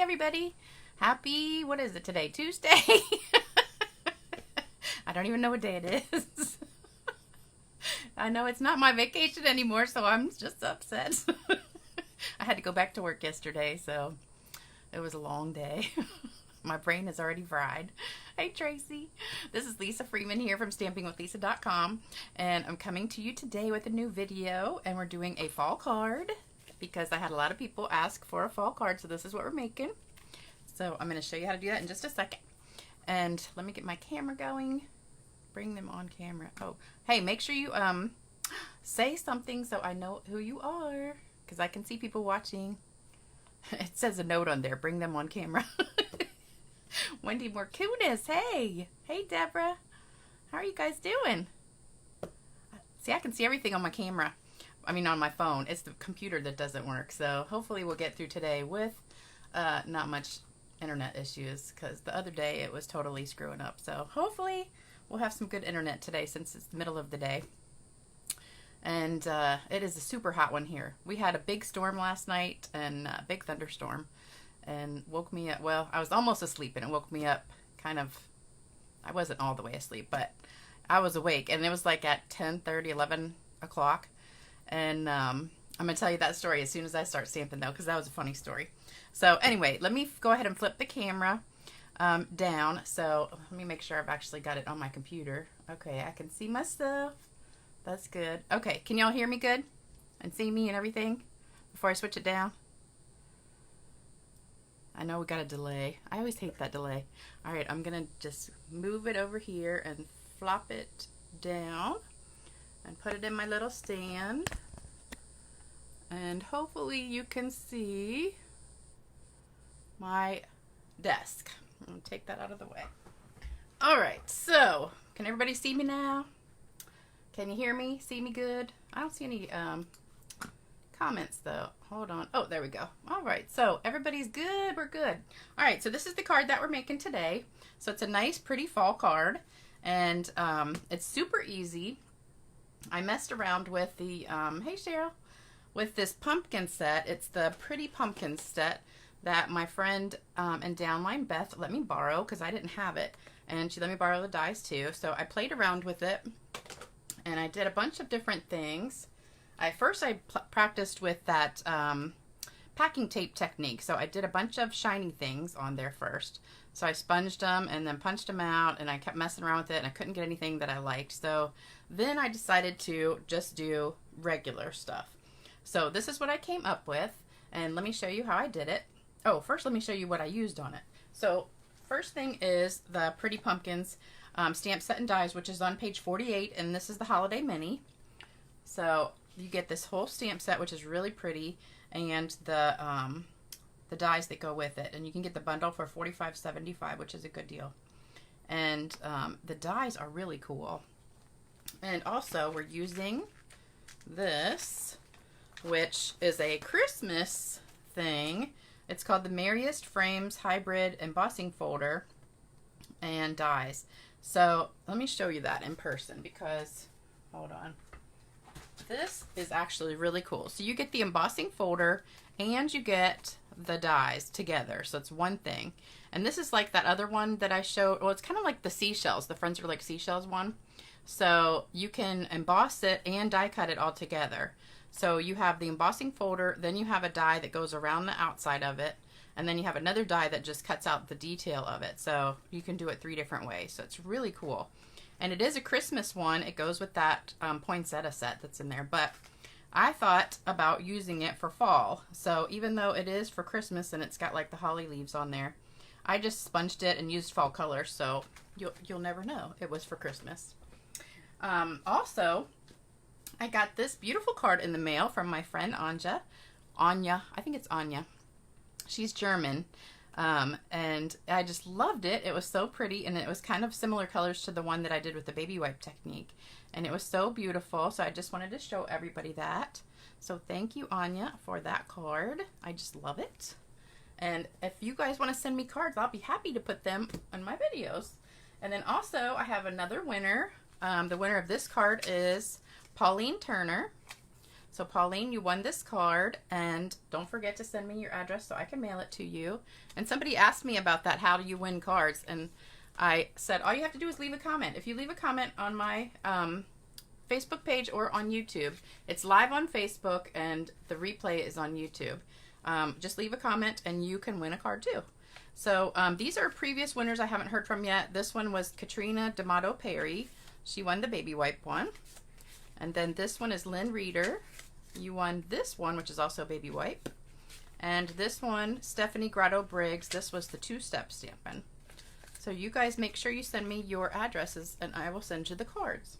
everybody. Happy, what is it today? Tuesday? I don't even know what day it is. I know it's not my vacation anymore, so I'm just upset. I had to go back to work yesterday, so it was a long day. My brain is already fried. Hey, Tracy. This is Lisa Freeman here from stampingwithlisa.com, and I'm coming to you today with a new video, and we're doing a fall card because I had a lot of people ask for a fall card, so this is what we're making. So I'm going to show you how to do that in just a second. And let me get my camera going. Bring them on camera. Oh, hey, make sure you say something so I know who you are, because I can see people watching. It says a note on there. Bring them on camera. Wendy Morkunis. Hey. Hey, Deborah. How are you guys doing? See, I can see everything on my camera. I mean, on my phone. It's the computer that doesn't work. So hopefully we'll get through today with not much internet issues, because the other day it was totally screwing up. So hopefully we'll have some good internet today since it's the middle of the day. And it is a super hot one here. We had a big storm last night, and a big thunderstorm, and woke me up. Well, I was almost asleep, and it woke me up kind of. I wasn't all the way asleep, but I was awake, and it was like at 10:30, 11 o'clock. And I'm going to tell you that story as soon as I start stamping, though, because that was a funny story. So anyway, let me go ahead and flip the camera down. So let me make sure I've actually got it on my computer. Okay, I can see my stuff. That's good. Okay, can y'all hear me good? And see me and everything before I switch it down? I know we got a delay. I always hate that delay. All right, I'm going to just move it over here and flop it down and put it in my little stand. And hopefully you can see my desk. I'm going to take that out of the way. All right, so can everybody see me now? Can you hear me? See me good? I don't see any comments though. Hold on. Oh, there we go. All right, so everybody's good. We're good. All right, so this is the card that we're making today. So it's a nice, pretty fall card, and it's super easy. I messed around with the, hey Cheryl, with this pumpkin set. It's the Pretty Pumpkin set that my friend and downline Beth let me borrow because I didn't have it, and she let me borrow the dies too. So I played around with it, and I did a bunch of different things. I practiced with that packing tape technique. So I did a bunch of shiny things on there first. So I sponged them and then punched them out, and I kept messing around with it, and I couldn't get anything that I liked. So then I decided to just do regular stuff. So this is what I came up with, and let me show you how I did it. Oh, first let me show you what I used on it. So first thing is the Pretty Pumpkins stamp set and dies, which is on page 48, and this is the Holiday Mini. So you get this whole stamp set, which is really pretty, and the dies that go with it, and you can get the bundle for $45.75, which is a good deal. And the dies are really cool. And also we're using this, which is a Christmas thing. It's called the Merriest Frames Hybrid Embossing Folder and dies. So let me show you that in person, because hold on. This is actually really cool. So you get the embossing folder and you get the dies together. So it's one thing. And this is like that other one that I showed. Well, it's kind of like the seashells. The Friends Are Like Seashells one. So you can emboss it and die cut it all together. So you have the embossing folder, then you have a die that goes around the outside of it, and then you have another die that just cuts out the detail of it. So you can do it 3 different ways. So it's really cool. And it is a Christmas one. It goes with that poinsettia set that's in there. But I thought about using it for fall. So even though it is for Christmas and it's got like the holly leaves on there, I just sponged it and used fall colors. So you'll never know it was for Christmas. Also, I got this beautiful card in the mail from my friend Anja. Anya, I think it's Anya. She's German. And I just loved it. It was so pretty, and it was kind of similar colors to the one that I did with the baby wipe technique. And it was so beautiful, so I just wanted to show everybody that. So thank you, Anya, for that card. I just love it. And if you guys want to send me cards, I'll be happy to put them on my videos. And then also, I have another winner. The winner of this card is Pauline Turner. So Pauline, you won this card, and don't forget to send me your address so I can mail it to you. And somebody asked me about that, how do you win cards? And I said, all you have to do is leave a comment. If you leave a comment on my Facebook page or on YouTube, it's live on Facebook and the replay is on YouTube. Just leave a comment and you can win a card too. So these are previous winners I haven't heard from yet. This one was Katrina D'Amato Perry. She won the baby wipe one. And then this one is Lynn Reeder. You won this one, which is also baby wipe. And this one, Stephanie Grotto Briggs. This was the 2-step Stampin'. So you guys make sure you send me your addresses and I will send you the cards.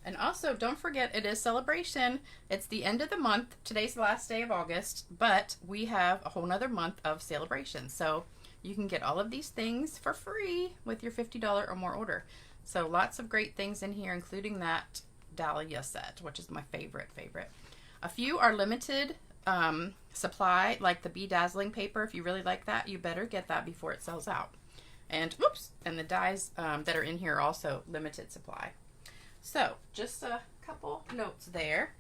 And also, don't forget, it is celebration. It's the end of the month. Today's the last day of August, but we have a whole nother month of celebration. So you can get all of these things for free with your $50 or more order. So lots of great things in here, including that Dahlia set, which is my favorite. A few are limited supply, like the Bedazzling paper. If you really like that, you better get that before it sells out. And whoops, and the dies that are in here are also limited supply. So just a couple notes there.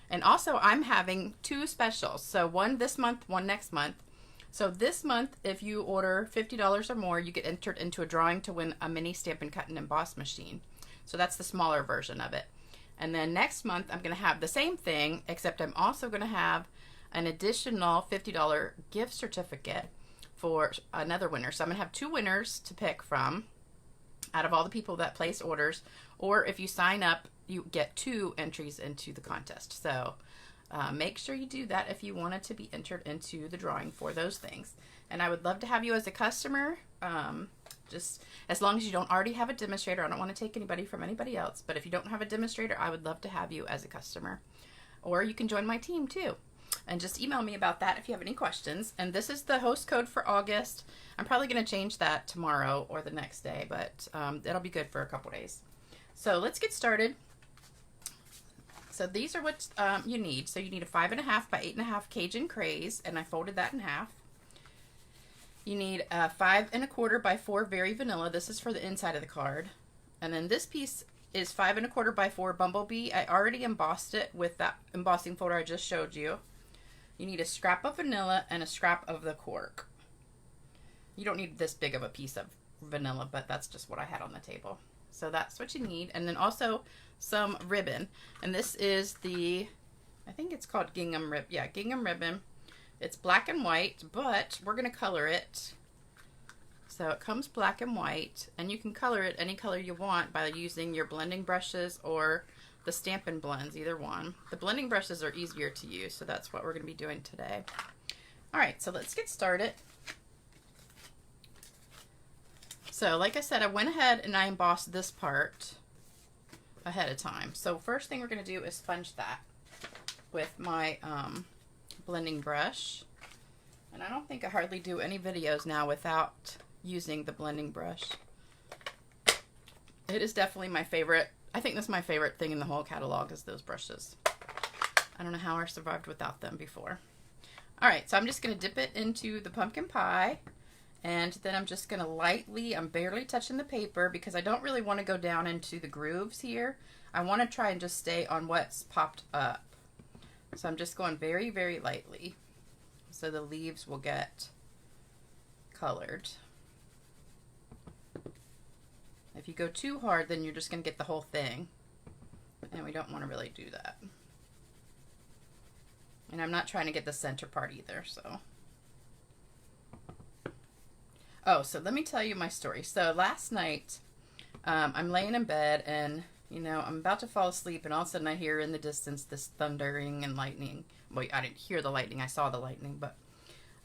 And also I'm having 2 specials. So one this month, one next month. So this month, if you order $50 or more, you get entered into a drawing to win a mini Stampin' Cut and Emboss machine. So that's the smaller version of it. And then next month, I'm going to have the same thing, except I'm also going to have an additional $50 gift certificate for another winner. So I'm going to have 2 winners to pick from out of all the people that place orders. Or if you sign up, you get 2 entries into the contest. So make sure you do that if you wanted to be entered into the drawing for those things. And I would love to have you as a customer. Just as long as you don't already have a demonstrator. I don't want to take anybody from anybody else, but if you don't have a demonstrator, I would love to have you as a customer. Or you can join my team too. And just email me about that if you have any questions. And this is the host code for August. I'm probably going to change that tomorrow or the next day, but it'll be good for a couple days. So let's get started. So these are what you need. So you need a 5.5 by 8.5 Cajun Craze, and I folded that in half. You need a 5.25 by 4 Very Vanilla. This is for the inside of the card. And then this piece is 5.25 by 4 Bumblebee. I already embossed it with that embossing folder I just showed you. You need a scrap of vanilla and a scrap of the cork. You don't need this big of a piece of vanilla, but that's just what I had on the table. So that's what you need. And then also some ribbon. And this is the, I think it's called gingham ribbon. Yeah, gingham ribbon. It's black and white, but we're going to color it. So it comes black and white, and you can color it any color you want by using your blending brushes or the Stampin' Blends, either one. The blending brushes are easier to use, so that's what we're going to be doing today. All right, so let's get started. So like I said, I went ahead and I embossed this part ahead of time. So first thing we're going to do is sponge that with my blending brush. And I don't think I hardly do any videos now without using the blending brush. It is definitely my favorite. I think that's my favorite thing in the whole catalog is those brushes. I don't know how I survived without them before. All right, so I'm just going to dip it into the pumpkin pie. And then I'm just going to lightly, I'm barely touching the paper because I don't really want to go down into the grooves here. I want to try and just stay on what's popped up. So I'm just going very, very lightly so the leaves will get colored. If you go too hard, then you're just going to get the whole thing. And we don't want to really do that. And I'm not trying to get the center part either, so. Oh, so let me tell you my story. So last night, I'm laying in bed and, you know, I'm about to fall asleep and all of a sudden I hear in the distance this thundering and lightning. Well, I didn't hear the lightning. I saw the lightning, but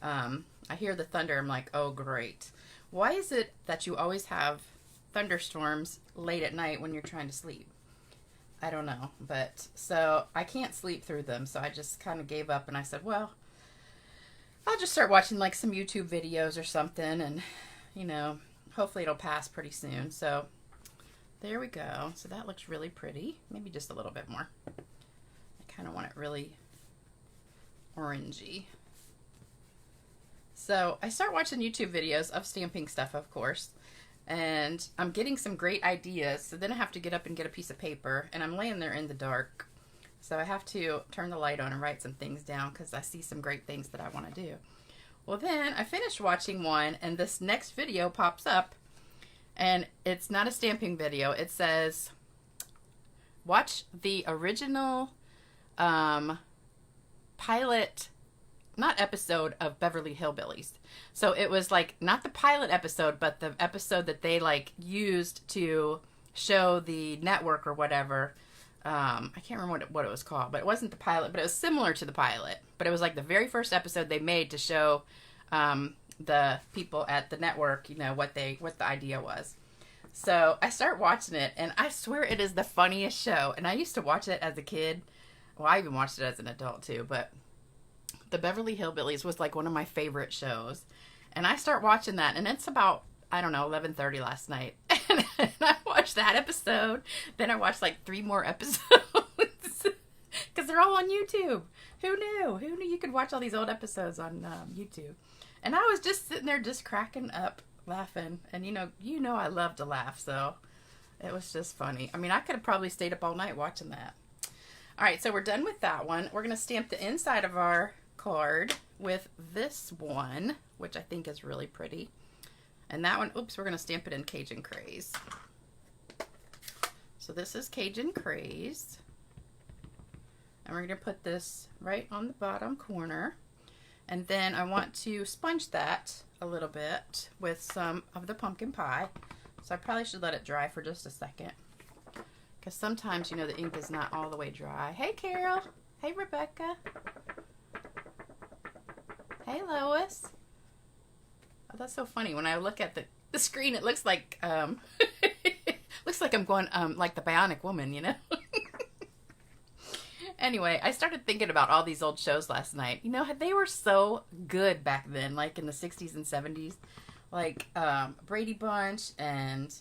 I hear the thunder. I'm like, oh, great. Why is it that you always have thunderstorms late at night when you're trying to sleep? I don't know, but so I can't sleep through them. So I just kind of gave up and I said, well, I'll just start watching like some YouTube videos or something and, you know, hopefully it'll pass pretty soon. So there we go. So that looks really pretty. Maybe just a little bit more. I kind of want it really orangey. So I start watching YouTube videos of stamping stuff, of course, and I'm getting some great ideas. So then I have to get up and get a piece of paper, and I'm laying there in the dark, So I have to turn the light on and write some things down because I see some great things that I want to do. Well, then I finished watching one, and this next video pops up, and it's not a stamping video. It says, watch the original pilot, not episode, of Beverly Hillbillies. So it was like not the pilot episode, but the episode that they like used to show the network or whatever. I can't remember what it was called, but it wasn't the pilot, but it was similar to the pilot. But it was like the very first episode they made to show the people at the network, you know, what the idea was. So I start watching it, and I swear it is the funniest show. And I used to watch it as a kid. Well, I even watched it as an adult too, but the Beverly Hillbillies was like one of my favorite shows. And I start watching that, and it's about, I don't know, 11:30 last night. And I watched that episode. Then I watched like 3 more episodes. Because they're all on YouTube. Who knew? Who knew you could watch all these old episodes on YouTube? And I was just sitting there just cracking up, laughing. And you know I love to laugh, so it was just funny. I mean, I could have probably stayed up all night watching that. All right, so we're done with that one. We're going to stamp the inside of our card with this one, which I think is really pretty. And that one, oops, we're going to stamp it in Cajun Craze. So this is Cajun Craze. And we're going to put this right on the bottom corner. And then I want to sponge that a little bit with some of the pumpkin pie. So I probably should let it dry for just a second. Because sometimes, you know, the ink is not all the way dry. Hey, Carol. Hey, Rebecca. Hey, Lois. Oh, that's so funny. When I look at the screen, it looks like looks like I'm going like the Bionic Woman, you know. Anyway, I started thinking about all these old shows last night. You know, they were so good back then, like in the 60s and 70s, like Brady Bunch and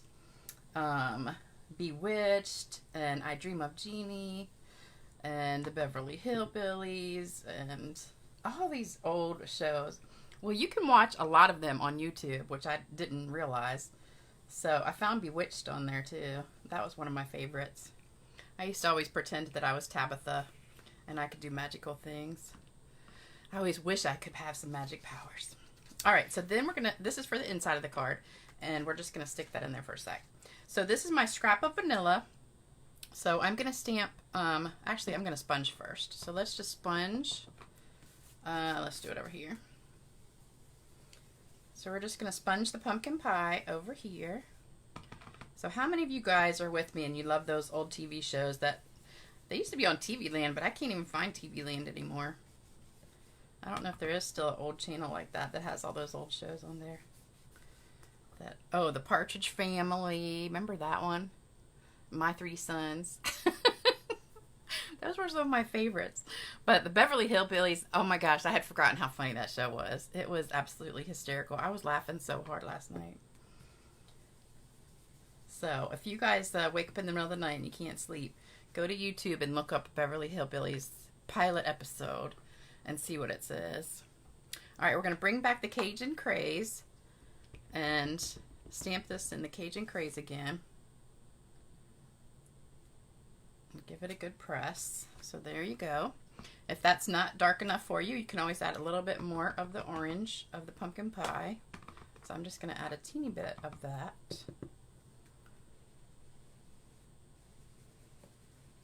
Bewitched and I Dream of Jeannie and the Beverly Hillbillies and all these old shows. Well, you can watch a lot of them on YouTube, which I didn't realize. So I found Bewitched on there too. That was one of my favorites. I used to always pretend that I was Tabitha and I could do magical things. I always wish I could have some magic powers. All right, so then this is for the inside of the card, and we're just gonna stick that in there for a sec. So this is my scrap of vanilla. So I'm gonna stamp, actually I'm gonna sponge first. So let's just sponge. Let's do it over here. So we're just going to sponge the pumpkin pie over here. So how many of you guys are with me and you love those old TV shows that they used to be on TV Land, but I can't even find TV Land anymore. I don't know if there is still an old channel like that that has all those old shows on there. Oh, the Partridge Family. Remember that one? My Three Sons. Those were some of my favorites. But the Beverly Hillbillies, oh my gosh, I had forgotten how funny that show was. It was absolutely hysterical. I was laughing so hard last night. So if you guys wake up in the middle of the night and you can't sleep, go to YouTube and look up Beverly Hillbillies pilot episode and see what it says. All right, we're going to bring back the Cajun Craze and stamp this in the Cajun Craze again. Give it a good press. So there you go. If that's not dark enough for you, you can always add a little bit more of the orange of the pumpkin pie. So I'm just going to add a teeny bit of that.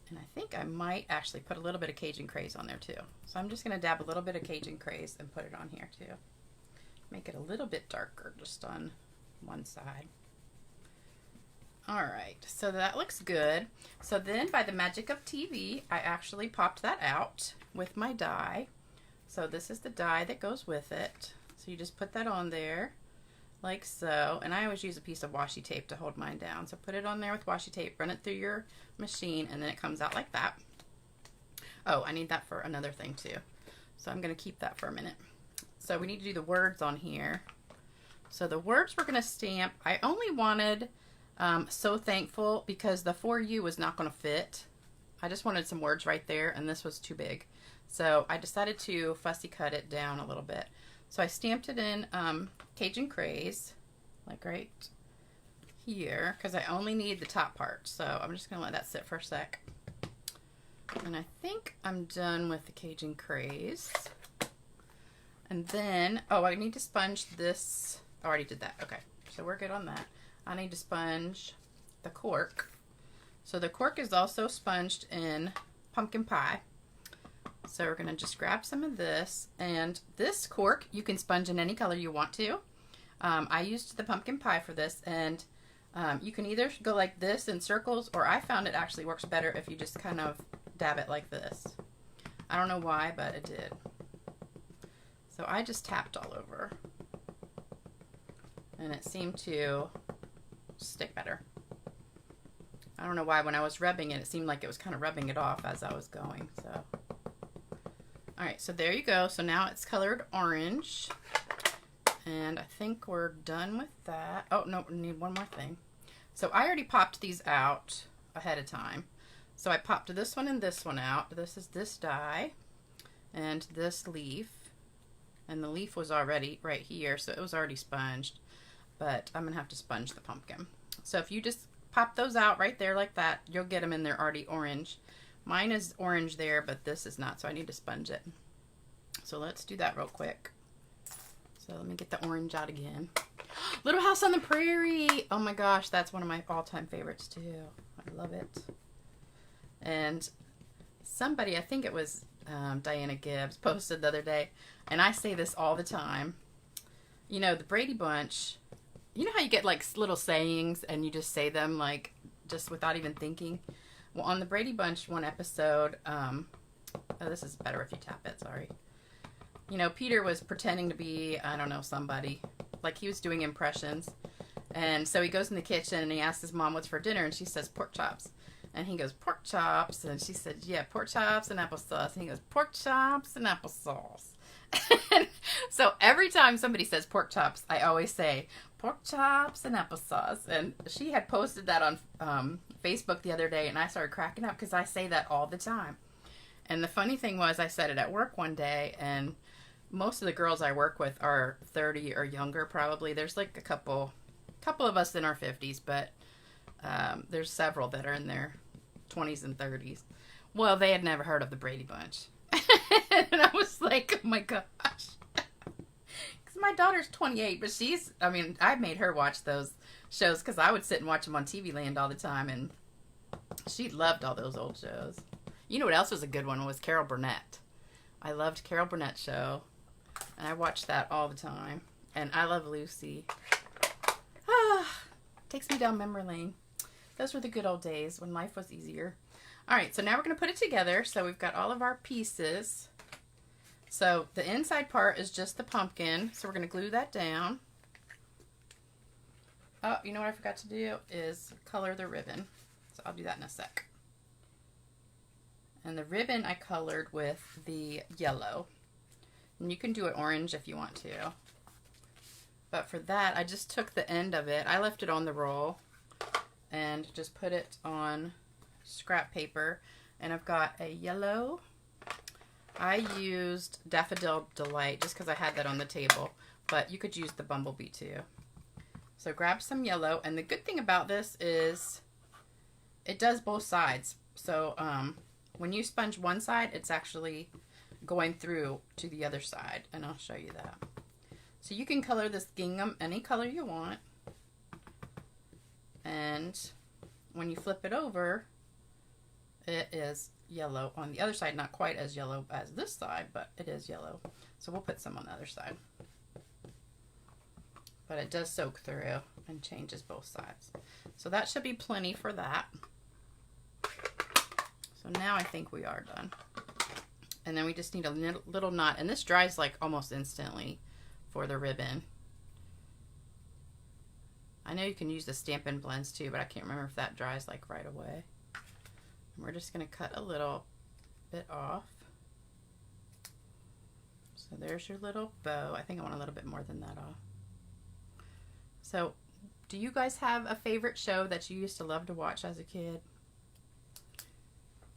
And I think I might actually put a little bit of Cajun Craze on there too. So I'm just going to dab a little bit of Cajun Craze and put it on here too. Make it a little bit darker just on one side. Alright, so that looks good. So then by the magic of TV, I actually popped that out with my die. So this is the die that goes with it. So you just put that on there like so. And I always use a piece of washi tape to hold mine down. So put it on there with washi tape, run it through your machine, and then it comes out like that. Oh, I need that for another thing too. So I'm going to keep that for a minute. So we need to do the words on here. So the words we're going to stamp, I only wanted So Thankful because the For You was not going to fit. I just wanted some words right there, and this was too big. So I decided to fussy cut it down a little bit. So I stamped it in Cajun Craze, like right here, because I only need the top part. So I'm just going to let that sit for a sec. And I think I'm done with the Cajun Craze. And then, oh, I need to sponge this. I already did that. Okay, so we're good on that. I need to sponge the cork. So the cork is also sponged in pumpkin pie. So we're going to just grab some of this. And this cork, you can sponge in any color you want to. I used the pumpkin pie for this, and you can either go like this in circles, or I found it actually works better if you just kind of dab it like this. I don't know why, but it did. So I just tapped all over, and it seemed to stick better. I don't know why when I was rubbing it, it seemed like it was kind of rubbing it off as I was going. So, all right, so there you go. So now it's colored orange, and I think we're done with that. Oh, no, we need one more thing. So I already popped these out ahead of time. So I popped this one and this one out. This is this die and this leaf. And the leaf was already right here, so it was already sponged. But I'm going to have to sponge the pumpkin. So if you just pop those out right there like that, you'll get them in there already orange. Mine is orange there, but this is not, so I need to sponge it. So let's do that real quick. So let me get the orange out again. Little House on the Prairie. Oh my gosh, that's one of my all-time favorites too. I love it. And somebody, I think it was Diana Gibbs, posted the other day, and I say this all the time. You know, the Brady Bunch, you know how you get like little sayings and you just say them like just without even thinking? Well, on the Brady Bunch one episode, oh, this is better if you tap it, sorry. You know, Peter was pretending to be, I don't know, somebody. Like he was doing impressions. And so he goes in the kitchen and he asks his mom what's for dinner, and she says pork chops. And he goes, pork chops. And she said, yeah, pork chops and applesauce. And he goes, pork chops and applesauce. So every time somebody says pork chops, I always say pork chops and applesauce. And she had posted that on Facebook the other day, and I started cracking up because I say that all the time. And the funny thing was, I said it at work one day, and most of the girls I work with are 30 or younger probably. There's like a couple of us in our 50s, but there's several that are in their 20s and 30s. Well, they had never heard of the Brady Bunch. And I was like, oh my gosh. Because my daughter's 28, but I made her watch those shows because I would sit and watch them on TV Land all the time, and she loved all those old shows. You know what else was a good one? Was Carol Burnett. I loved Carol Burnett's show, and I watched that all the time. And I Love Lucy. Takes me down memory lane. Those were the good old days when life was easier. All right, so now we're going to put it together. So we've got all of our pieces. So the inside part is just the pumpkin. So we're going to glue that down. Oh, you know what I forgot to do is color the ribbon. So I'll do that in a sec. And the ribbon I colored with the yellow. And you can do it orange if you want to. But for that, I just took the end of it. I left it on the roll and just put it on scrap paper. And I've got a yellow. I used Daffodil Delight just because I had that on the table. But you could use the Bumblebee too. So grab some yellow. And the good thing about this is it does both sides. So when you sponge one side, it's actually going through to the other side. And I'll show you that. So you can color this gingham any color you want. And when you flip it over, it is yellow on the other side. Not quite as yellow as this side, but it is yellow. So we'll put some on the other side. But it does soak through and changes both sides. So that should be plenty for that. So now I think we are done. And then we just need a little knot. And this dries like almost instantly for the ribbon. I know you can use the Stampin' blends too, but I can't remember if that dries like right away. And we're just going to cut a little bit off. So there's your little bow. I think I want a little bit more than that off. So do you guys have a favorite show that you used to love to watch as a kid?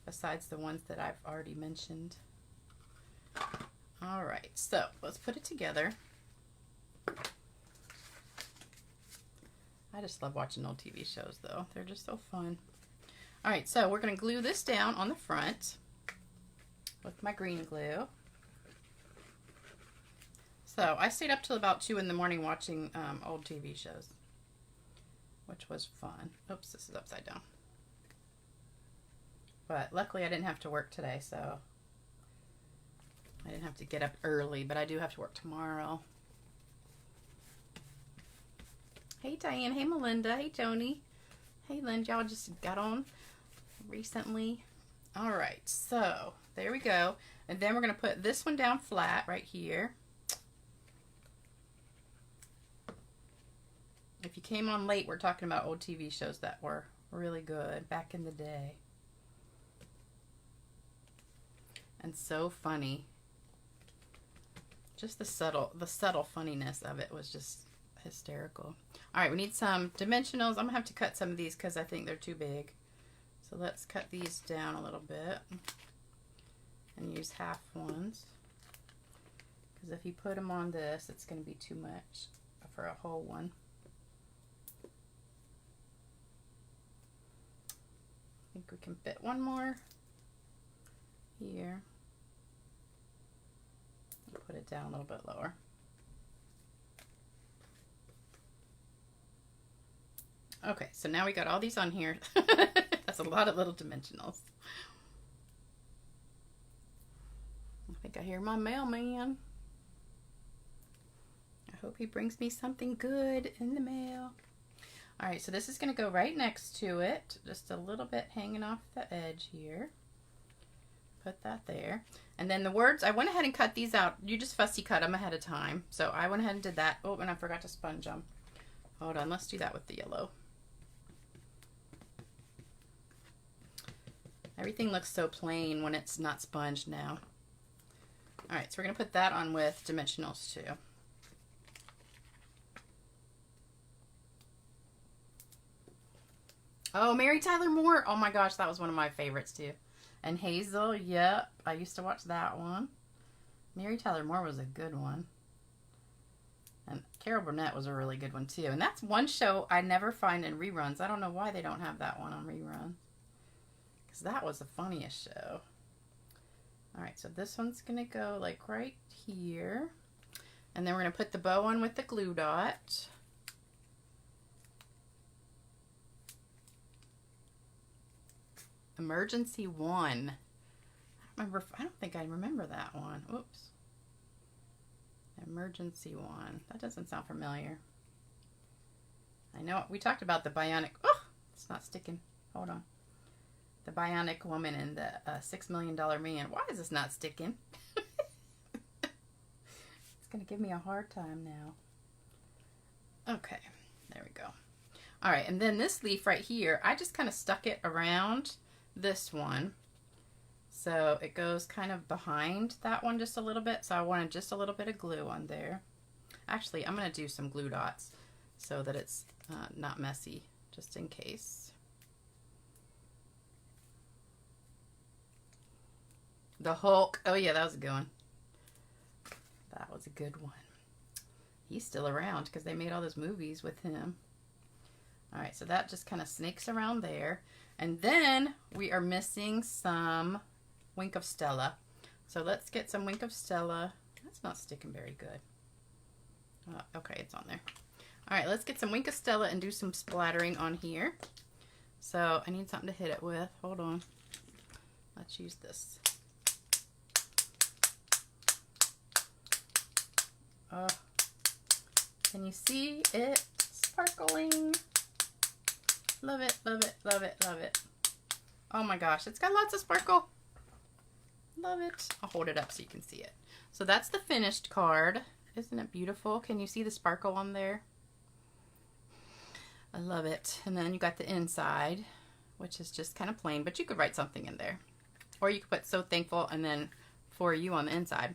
Besides the ones that I've already mentioned. All right, so let's put it together. I just love watching old TV shows though. They're just so fun. All right, so we're going to glue this down on the front with my green glue. So I stayed up till about 2 in the morning watching old TV shows, which was fun. Oops, this is upside down. But luckily I didn't have to work today, so I didn't have to get up early, but I do have to work tomorrow. Hey Diane, hey Melinda, hey Joni, hey Lynn, y'all just got on recently. All right, so there we go. And then we're going to put this one down flat right here. If you came on late, we're talking about old TV shows that were really good back in the day. And so funny. Just the subtle funniness of it was just hysterical. All right, we need some dimensionals. I'm going to have to cut some of these because I think they're too big. So let's cut these down a little bit and use half ones. Because if you put them on this, it's going to be too much for a whole one. I think we can fit one more here. Put it down a little bit lower. Okay, so now we got all these on here. That's a lot of little dimensionals. I think I hear my mailman. I hope he brings me something good in the mail. All right, so this is going to go right next to it, just a little bit hanging off the edge here. Put that there. And then the words, I went ahead and cut these out. You just fussy cut them ahead of time. So I went ahead and did that. Oh, and I forgot to sponge them. Hold on, let's do that with the yellow. Everything looks so plain when it's not sponged now. All right, so we're going to put that on with dimensionals too. Oh, Mary Tyler Moore. Oh my gosh, that was one of my favorites too. And Hazel, yep. I used to watch that one. Mary Tyler Moore was a good one. And Carol Burnett was a really good one too. And that's one show I never find in reruns. I don't know why they don't have that one on rerun. Because that was the funniest show. Alright, so this one's going to go like right here. And then we're going to put the bow on with the glue dot. Emergency 1. I don't think I remember that one. Oops. Emergency 1. That doesn't sound familiar. I know we talked about the bionic. Oh, it's not sticking. Hold on. The bionic woman and the $6 Million Man. Why is this not sticking? It's going to give me a hard time now. Okay. There we go. All right. And then this leaf right here, I just kind of stuck it around this one, so it goes kind of behind that one just a little bit. So I wanted just a little bit of glue on there. Actually, I'm going to do some glue dots so that it's not messy, just in case. The Hulk. Oh yeah, that was a good one. That was a good one. He's still around because they made all those movies with him. All right, so that just kind of snakes around there. And then we are missing some Wink of Stella. So let's get some Wink of Stella. That's not sticking very good. Okay, it's on there. All right, let's get some Wink of Stella and do some splattering on here. So I need something to hit it with. Hold on. Let's use this. Oh, can you see it sparkling? Love it, love it, love it, love it. Oh my gosh, it's got lots of sparkle. Love it. I'll hold it up so you can see it. So that's the finished card. Isn't it beautiful? Can you see the sparkle on there? I love it. And then you got the inside, which is just kind of plain, but you could write something in there. Or you could put "So Thankful" and then "For You" on the inside.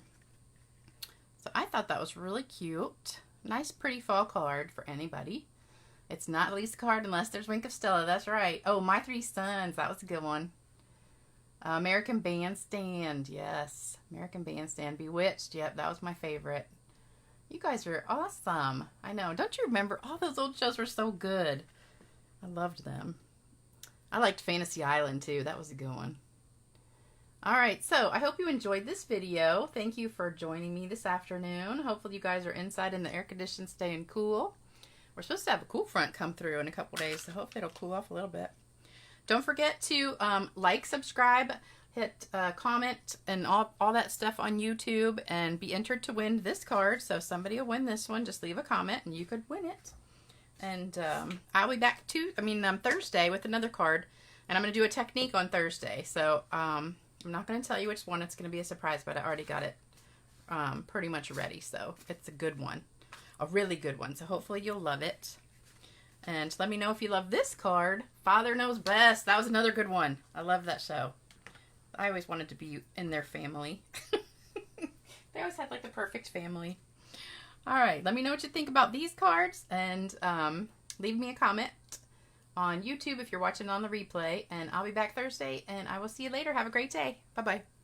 So I thought that was really cute. Nice, pretty fall card for anybody. It's not Lisa card unless there's Wink of Stella. That's right. Oh, My Three Sons. That was a good one. American Bandstand. Yes. American Bandstand. Bewitched. Yep, that was my favorite. You guys are awesome. I know. Don't you remember? All those old shows were so good. I loved them. I liked Fantasy Island too. That was a good one. Alright, so I hope you enjoyed this video. Thank you for joining me this afternoon. Hopefully you guys are inside in the air condition staying cool. We're supposed to have a cool front come through in a couple days, so hopefully it'll cool off a little bit. Don't forget to like, subscribe, hit comment, and all that stuff on YouTube, and be entered to win this card. So if somebody will win this one, just leave a comment and you could win it. And I'll be back Thursday with another card, and I'm going to do a technique on Thursday. So I'm not going to tell you which one. It's going to be a surprise, but I already got it pretty much ready. So it's a good one, a really good one. So hopefully you'll love it. And let me know if you love this card. Father Knows Best. That was another good one. I love that show. I always wanted to be in their family. They always had like the perfect family. All right, let me know what you think about these cards, and leave me a comment on YouTube if you're watching on the replay, and I'll be back Thursday, and I will see you later. Have a great day. Bye-bye.